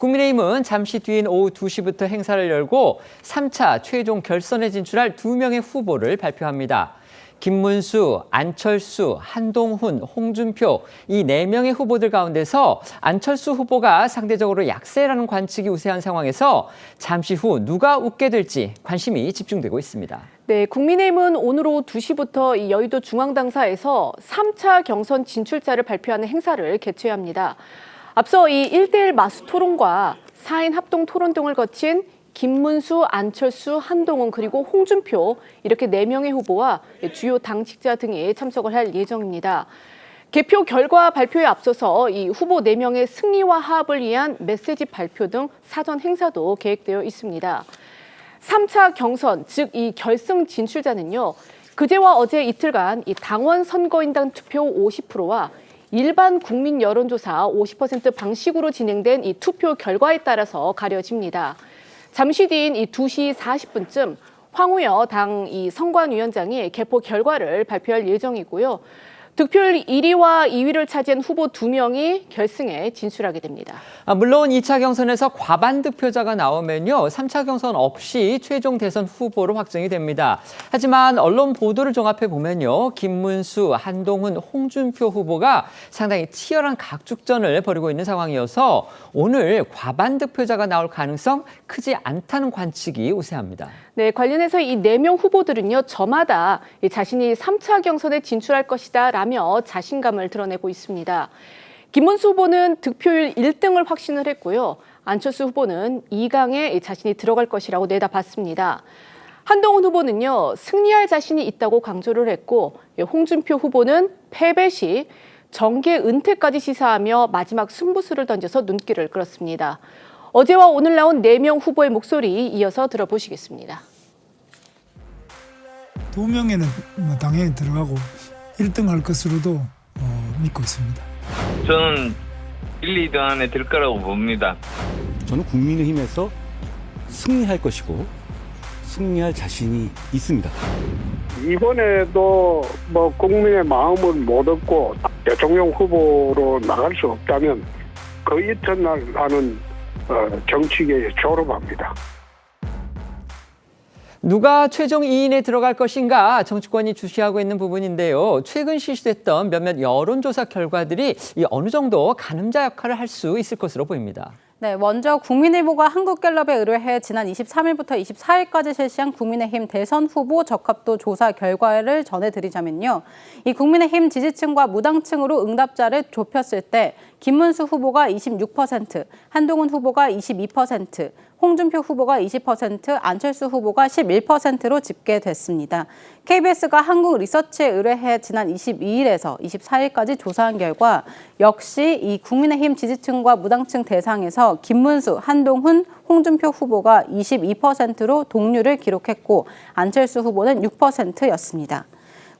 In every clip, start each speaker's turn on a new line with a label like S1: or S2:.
S1: 국민의힘은 잠시 뒤인 오후 2시부터 행사를 열고 3차 최종 결선에 진출할 2명의 후보를 발표합니다. 김문수, 안철수, 한동훈, 홍준표 이 4명의 후보들 가운데서 안철수 후보가 상대적으로 약세라는 관측이 우세한 상황에서 잠시 후 누가 웃게 될지 관심이 집중되고 있습니다.
S2: 네, 국민의힘은 오늘 오후 2시부터 이 여의도 중앙당사에서 3차 경선 진출자를 발표하는 행사를 개최합니다. 앞서 이 1대1 마수 토론과 4인 합동 토론 등을 거친 김문수, 안철수, 한동훈 그리고 홍준표 이렇게 4명의 후보와 주요 당직자 등이 참석을 할 예정입니다. 개표 결과 발표에 앞서서 이 후보 4명의 승리와 화합을 위한 메시지 발표 등 사전 행사도 계획되어 있습니다. 3차 경선, 즉 이 결승 진출자는요. 그제와 어제 이틀간 이 당원 선거인단 투표 50%와 일반 국민 여론조사 50% 방식으로 진행된 이 투표 결과에 따라서 가려집니다. 잠시 뒤인 이 2시 40분쯤 황우여 당 이 선관위원장이 개표 결과를 발표할 예정이고요. 득표율 1위와 2위를 차지한 후보 2명이 결승에 진출하게 됩니다.
S1: 물론 2차 경선에서 과반 득표자가 나오면요. 3차 경선 없이 최종 대선 후보로 확정이 됩니다. 하지만 언론 보도를 종합해 보면요. 김문수, 한동훈, 홍준표 후보가 상당히 치열한 각축전을 벌이고 있는 상황이어서 오늘 과반 득표자가 나올 가능성 크지 않다는 관측이 우세합니다.
S2: 네, 관련해서 이 4명 후보들은요, 저마다 자신이 3차 경선에 진출할 것이다 라며 자신감을 드러내고 있습니다. 김문수 후보는 득표율 1등을 확신을 했고요. 안철수 후보는 2강에 자신이 들어갈 것이라고 내다봤습니다. 한동훈 후보는요, 승리할 자신이 있다고 강조를 했고, 홍준표 후보는 패배 시 정계 은퇴까지 시사하며 마지막 승부수를 던져서 눈길을 끌었습니다. 어제와 오늘 나온 4명 후보의 목소리 이어서 들어보시겠습니다.
S3: 2명에는 당연히 들어가고 1등 할 것으로도 믿고 있습니다.
S4: 저는 1, 2등 안에 들 거라고 봅니다.
S5: 저는 국민의힘에서 승리할 것이고 승리할 자신이 있습니다.
S6: 이번에도 국민의 마음을 못 얻고 대통령 후보로 나갈 수 없다면 그 이튿날 나는 정치계에 졸업합니다.
S1: 누가 최종 2인에 들어갈 것인가 정치권이 주시하고 있는 부분인데요. 최근 실시됐던 몇몇 여론조사 결과들이 어느 정도 가늠자 역할을 할 수 있을 것으로 보입니다.
S7: 네, 먼저 국민일보가 한국갤럽에 의뢰해 지난 23일부터 24일까지 실시한 국민의힘 대선 후보 적합도 조사 결과를 전해드리자면요. 이 국민의힘 지지층과 무당층으로 응답자를 좁혔을 때 김문수 후보가 26%, 한동훈 후보가 22%, 홍준표 후보가 20%, 안철수 후보가 11%로 집계됐습니다. KBS가 한국리서치에 의뢰해 지난 22일에서 24일까지 조사한 결과 역시 이 국민의힘 지지층과 무당층 대상에서 김문수, 한동훈, 홍준표 후보가 22%로 동률을 기록했고 안철수 후보는 6%였습니다.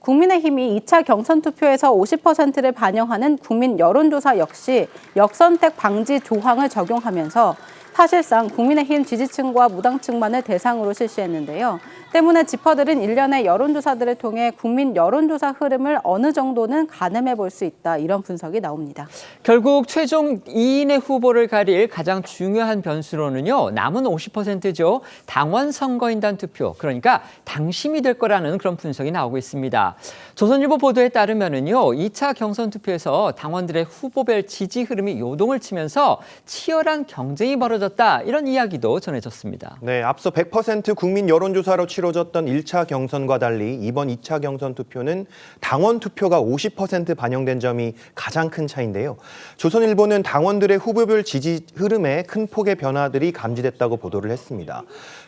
S7: 국민의힘이 2차 경선 투표에서 50%를 반영하는 국민 여론조사 역시 역선택 방지 조항을 적용하면서 사실상 국민의힘 지지층과 무당층만을 대상으로 실시했는데요. 때문에 지퍼들은 일련의 여론조사들을 통해 국민 여론조사 흐름을 어느 정도는 가늠해 볼 수 있다. 이런 분석이 나옵니다.
S1: 결국 최종 2인의 후보를 가릴 가장 중요한 변수로는요. 남은 50%죠. 당원 선거인단 투표, 그러니까 당심이 될 거라는 그런 분석이 나오고 있습니다. 조선일보 보도에 따르면은요. 2차 경선 투표에서 당원들의 후보별 지지 흐름이 요동을 치면서 치열한 경쟁이 벌어졌다. 이런 이야기도 전해졌습니다.
S8: 네, 앞서 100% 국민 여론조사로 치러졌던 1차 경선과 달리 이번 2차 경선 투표는 당원 투표가 50% 반영된 점이 가장 큰 차이인데요. 조선일보는 당원들의 후보별 지지 흐름에 큰 폭의 변화들이 감지됐다고 보도를 했습니다.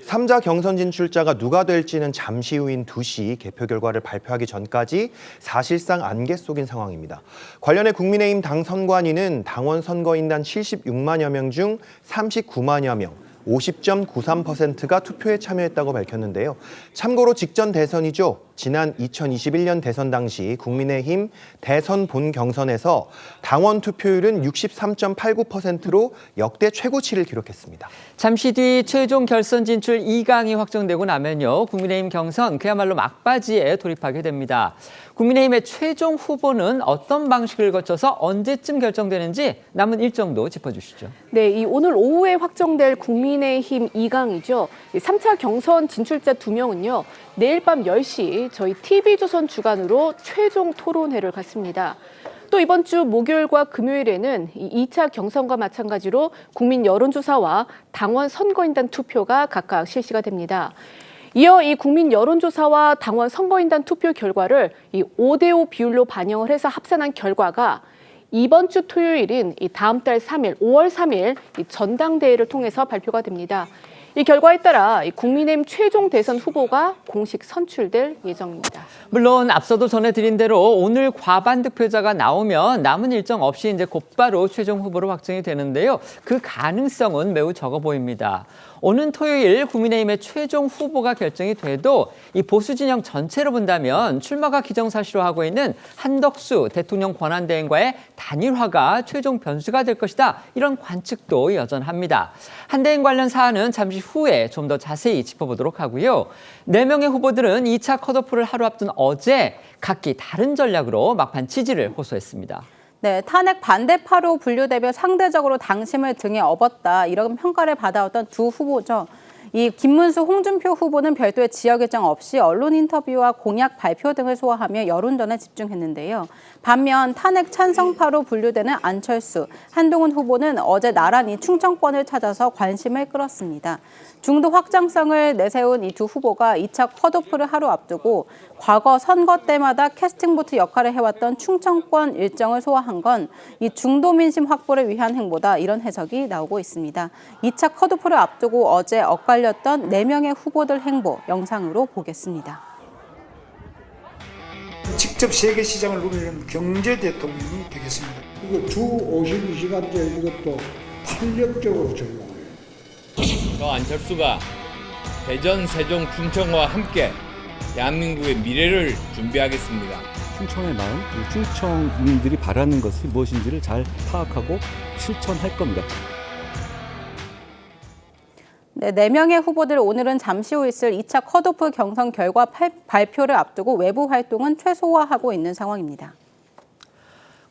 S8: 3자 경선 진출자가 누가 될지는 잠시 후인 2시 개표 결과를 발표하기 전까지 사실상 안개 속인 상황입니다. 관련해 국민의힘 당 선관위는 당원 선거인단 76만여 명 중 39만여 명, 50.93%가 투표에 참여했다고 밝혔는데요. 참고로 직전 대선이죠. 지난 2021년 대선 당시 국민의힘 대선 본 경선에서 당원 투표율은 63.89%로 역대 최고치를 기록했습니다.
S1: 잠시 뒤 최종 결선 진출 2강이 확정되고 나면요. 국민의힘 경선 그야말로 막바지에 돌입하게 됩니다. 국민의힘의 최종 후보는 어떤 방식을 거쳐서 언제쯤 결정되는지 남은 일정도 짚어주시죠.
S2: 네, 이 오늘 오후에 확정될 국민의힘 2강이죠. 3차 경선 진출자 2명은요. 내일 밤 10시 저희 TV조선 주간으로 최종 토론회를 갖습니다. 또 이번 주 목요일과 금요일에는 이 2차 경선과 마찬가지로 국민 여론조사와 당원 선거인단 투표가 각각 실시가 됩니다. 이어 이 국민 여론조사와 당원 선거인단 투표 결과를 이 5대5 비율로 반영을 해서 합산한 결과가 이번 주 토요일인 이 다음 달 3일, 5월 3일 이 전당대회를 통해서 발표가 됩니다. 이 결과에 따라 이 국민의힘 최종 대선 후보가 공식 선출될 예정입니다.
S1: 물론 앞서도 전해드린 대로 오늘 과반 득표자가 나오면 남은 일정 없이 이제 곧바로 최종 후보로 확정이 되는데요. 그 가능성은 매우 적어 보입니다. 오는 토요일 국민의힘의 최종 후보가 결정이 돼도 이 보수 진영 전체로 본다면 출마가 기정사실화하고 있는 한덕수 대통령 권한대행과의 단일화가 최종 변수가 될 것이다. 이런 관측도 여전합니다. 한대행 관련 사안은 잠시 후에 좀 더 자세히 짚어보도록 하고요. 4명의 후보들은 2차 컷오프를 하루 앞둔 어제 각기 다른 전략으로 막판 지지를 호소했습니다.
S7: 네, 탄핵 반대파로 분류되며 상대적으로 당심을 등에 업었다 이런 평가를 받아왔던 두 후보죠. 이 김문수, 홍준표 후보는 별도의 지역 일정 없이 언론 인터뷰와 공약 발표 등을 소화하며 여론전에 집중했는데요. 반면 탄핵 찬성파로 분류되는 안철수, 한동훈 후보는 어제 나란히 충청권을 찾아서 관심을 끌었습니다. 중도 확장성을 내세운 이 두 후보가 2차 컷오프를 하루 앞두고 과거 선거 때마다 캐스팅보트 역할을 해왔던 충청권 일정을 소화한 건 이 중도 민심 확보를 위한 행보다 이런 해석이 나오고 있습니다. 2차 컷오프를 앞두고 어제 엇갈렸던 4명의 후보들 행보 영상으로 보겠습니다.
S9: 직접 세계 시장을 누리는 경제 대통령이 되겠습니다.
S3: 이거 주 52시간제 이것도 탄력적으로 적용해요.
S10: 저 안철수가 대전, 세종, 충청과 함께 대한민국의 미래를 준비하겠습니다.
S5: 충청의 마음, 그리고 충청민들이 바라는 것이 무엇인지를 잘 파악하고 실천할 겁니다.
S7: 네, 4명의 후보들 오늘은 잠시 후 있을 2차 컷오프 경선 결과 발표를 앞두고 외부 활동은 최소화하고 있는 상황입니다.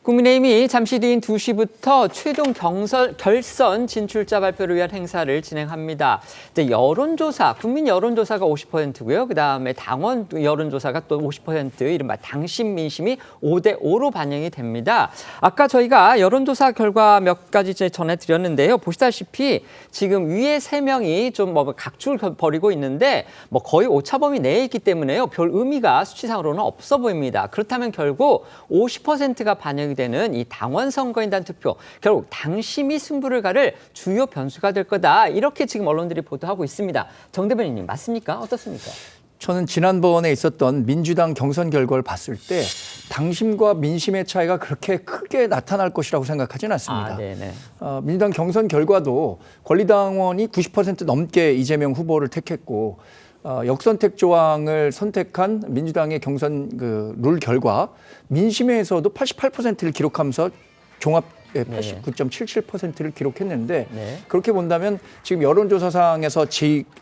S1: 국민의힘이 잠시 뒤인 2시부터 최종 결선 진출자 발표를 위한 행사를 진행합니다. 이제 여론조사, 국민 여론조사가 50%고요. 그다음에 당원 여론조사가 또 50%, 이른바 당심 민심이 5대5로 반영이 됩니다. 아까 저희가 여론조사 결과 몇 가지 전해드렸는데요. 보시다시피 지금 위에 3명이 좀 각축을 벌이고 있는데 거의 오차범위 내에 있기 때문에요. 별 의미가 수치상으로는 없어 보입니다. 그렇다면 결국 50%가 반영이 되는 이 당원 선거인단 투표, 결국 당심이 승부를 가를 주요 변수가 될 거다. 이렇게 지금 언론들이 보도하고 있습니다. 정 대변인님 맞습니까? 어떻습니까?
S11: 저는 지난번에 있었던 민주당 경선 결과를 봤을 때 당심과 민심의 차이가 그렇게 크게 나타날 것이라고 생각하지는 않습니다. 민주당 경선 결과도 권리당원이 90% 넘게 이재명 후보를 택했고 역선택 조항을 선택한 민주당의 경선 룰 결과 민심에서도 88%를 기록하면서 종합 89.77%를 기록했는데 그렇게 본다면 지금 여론조사상에서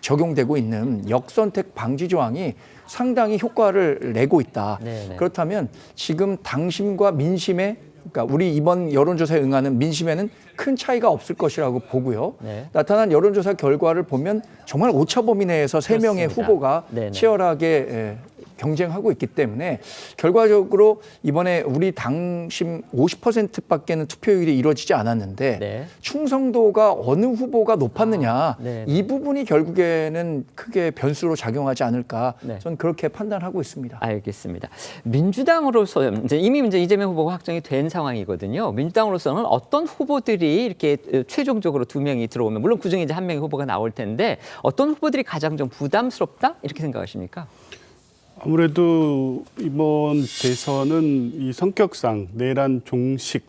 S11: 적용되고 있는 역선택 방지 조항이 상당히 효과를 내고 있다. 그렇다면 지금 당심과 민심의 그러니까 우리 이번 여론조사에 응하는 민심에는 큰 차이가 없을 것이라고 보고요. 나타난 여론조사 결과를 보면 정말 오차범위 내에서 3명의 후보가 치열하게 경쟁하고 있기 때문에 결과적으로 이번에 우리 당심 50%밖에는 투표율이 이루어지지 않았는데 충성도가 어느 후보가 높았느냐 이 부분이 결국에는 크게 변수로 작용하지 않을까 저는 그렇게 판단하고 있습니다.
S1: 알겠습니다. 민주당으로서 이미 이재명 후보가 확정이 된 상황이거든요. 민주당으로서는 어떤 후보들이 이렇게 최종적으로 2명이 들어오면 물론 그중에 이제 1명의 후보가 나올 텐데 어떤 후보들이 가장 좀 부담스럽다 이렇게 생각하십니까?
S12: 아무래도 이번 대선은 이 성격상 내란 종식의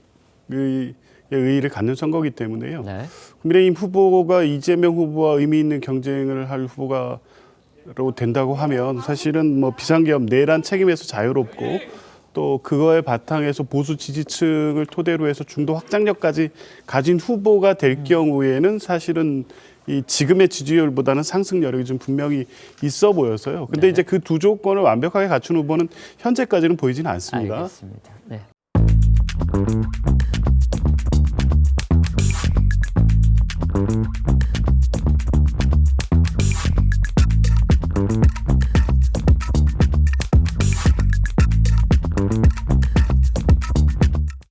S12: 의의를 갖는 선거이기 때문에요. 국민의힘 후보가 이재명 후보와 의미 있는 경쟁을 할 후보가 된다고 하면 사실은 뭐 비상계엄 내란 책임에서 자유롭고 또 그거에 바탕에서 보수 지지층을 토대로 해서 중도 확장력까지 가진 후보가 될 경우에는 사실은 이 지금의 지지율보다는 상승 여력이 좀 분명히 있어 보여서요. 근데 이제 그 두 조건을 완벽하게 갖춘 후보는 현재까지는 보이지는 않습니다.
S1: 알겠습니다. 네.